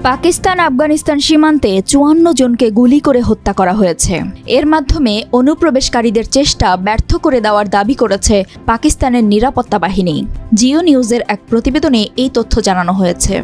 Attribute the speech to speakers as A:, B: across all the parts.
A: পাকিস্তান আফগানিস্তান সীমান্তে ৫৪ জনকে গুলি করে হত্যা করা হয়েছে। এর মাধ্যমে অনুপ্রবেশকারীদের চেষ্টা ব্যর্থ করে দেওয়ার দাবি করেছে পাকিস্তানের নিরাপত্তা বাহিনী। জিও নিউজের এক প্রতিবেদনে এই তথ্য জানানো হয়েছে।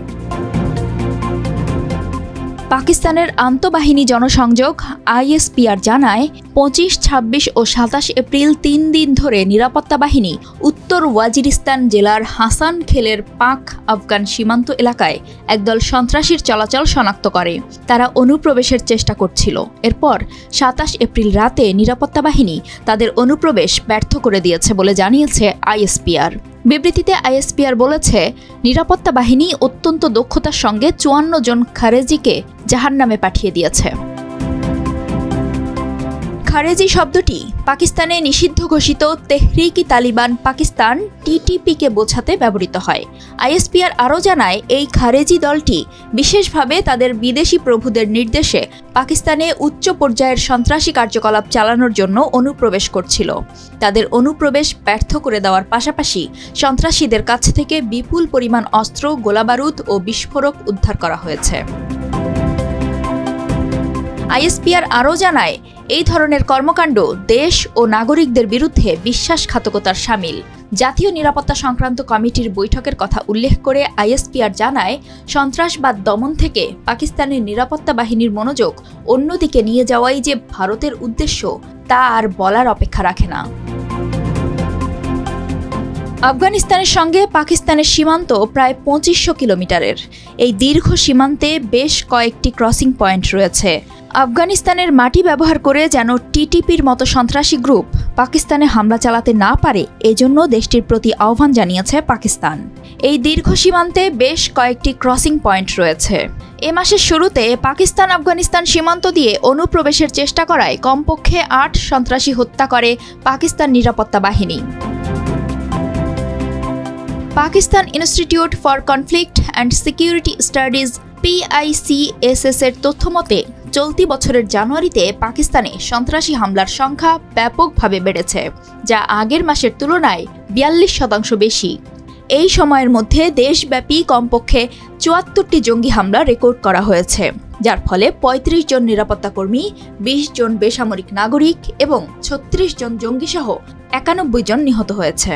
A: পাকিস্তানের আন্তঃবাহিনী জনসংযোগ ISPR জানায় ২৫, ২৬ ও ২৭ এপ্রিল ৩ দিন ধরে নিরাপত্তা বাহিনী উত্তর ওয়াজিরিস্তান জেলার হাসান খেলের পাক আফগান সীমান্ত এলাকায় একদল সন্ত্রাসীর চলাচল শনাক্ত করে। তারা অনুপ্রবেশের চেষ্টা করছিল। এরপর ২৭ এপ্রিল রাতে নিরাপত্তা বাহিনী তাদের অনুপ্রবেশ ব্যর্থ করে দিয়েছে বলে জানিয়েছে ISPR। বিবৃতিতে ISPR বলেছে, নিরাপত্তা বাহিনী অত্যন্ত দক্ষতার সঙ্গে ৫৪ জন খারেজিকে জাহান্নামে পাঠিয়ে দিয়েছে। খারেজি শব্দটি পাকিস্তানে নিষিদ্ধ ঘোষিত তেহরিক-ই তালিবান পাকিস্তান TTP-কে বোঝাতে ব্যবহৃত হয়। ISPR আরও জানায়, এই খারেজি দলটি বিশেষভাবে তাদের বিদেশি প্রভুদের নির্দেশে পাকিস্তানে উচ্চ পর্যায়ের সন্ত্রাসী কার্যকলাপ চালানোর জন্য অনুপ্রবেশ করছিল। তাদের অনুপ্রবেশ ব্যর্থ করে দেওয়ার পাশাপাশি সন্ত্রাসীদের কাছ থেকে বিপুল পরিমাণ অস্ত্র, গোলাবারুদ ও বিস্ফোরক উদ্ধার করা হয়েছে। ISPR আরও জানায়, এই ধরনের কর্মকাণ্ড দেশ ও নাগরিকদের বিরুদ্ধে বিশ্বাসঘাতকতার শামিল। জাতীয় নিরাপত্তা সংক্রান্ত কমিটির বৈঠকের কথা উল্লেখ করে ISPR জানায়, সন্ত্রাসবাদ দমন থেকে পাকিস্তানের নিরাপত্তা বাহিনীর মনোযোগ অন্যদিকে নিয়ে যাওয়াই যে ভারতের উদ্দেশ্য তা আর বলার অপেক্ষা রাখে না। আফগানিস্তানের সঙ্গে পাকিস্তানের সীমান্ত প্রায় ২৫০০ কিলোমিটারের। এই দীর্ঘ সীমান্তে বেশ কয়েকটি ক্রসিং পয়েন্ট রয়েছে। আফগানিস্তানের মাটি ব্যবহার করে যেন TTP-র মতো সন্ত্রাসী গ্রুপ পাকিস্তানে হামলা চালাতে না পারে, এজন্য দেশটির প্রতি আহ্বান জানিয়েছে পাকিস্তান। এই দীর্ঘ সীমান্তে বেশ কয়েকটি ক্রসিং পয়েন্ট রয়েছে। এ মাসের শুরুতে পাকিস্তান আফগানিস্তান সীমান্ত দিয়ে অনুপ্রবেশের চেষ্টা করায় কমপক্ষে ৮ সন্ত্রাসী হত্যা করে পাকিস্তান নিরাপত্তা বাহিনী। Pakistan institute for conflict and security studies PICSS এর তথ্য মতে, চলতি বছরের জানুয়ারিতে পাকিস্তানে সন্ত্রাসী হামলার সংখ্যা ব্যাপকভাবে বেড়েছে, যা আগের মাসের তুলনায় ৪২% বেশি। এই সময়ের মধ্যে দেশব্যাপী কমপক্ষে ৭৪টি জঙ্গি হামলা রেকর্ড করা হয়েছে, যার ফলে ৩৫ জন নিরাপত্তা কর্মী, ২০ জন বেসামরিক নাগরিক এবং ৩৬ জন জঙ্গিসহ ৯১ জন নিহত হয়েছে।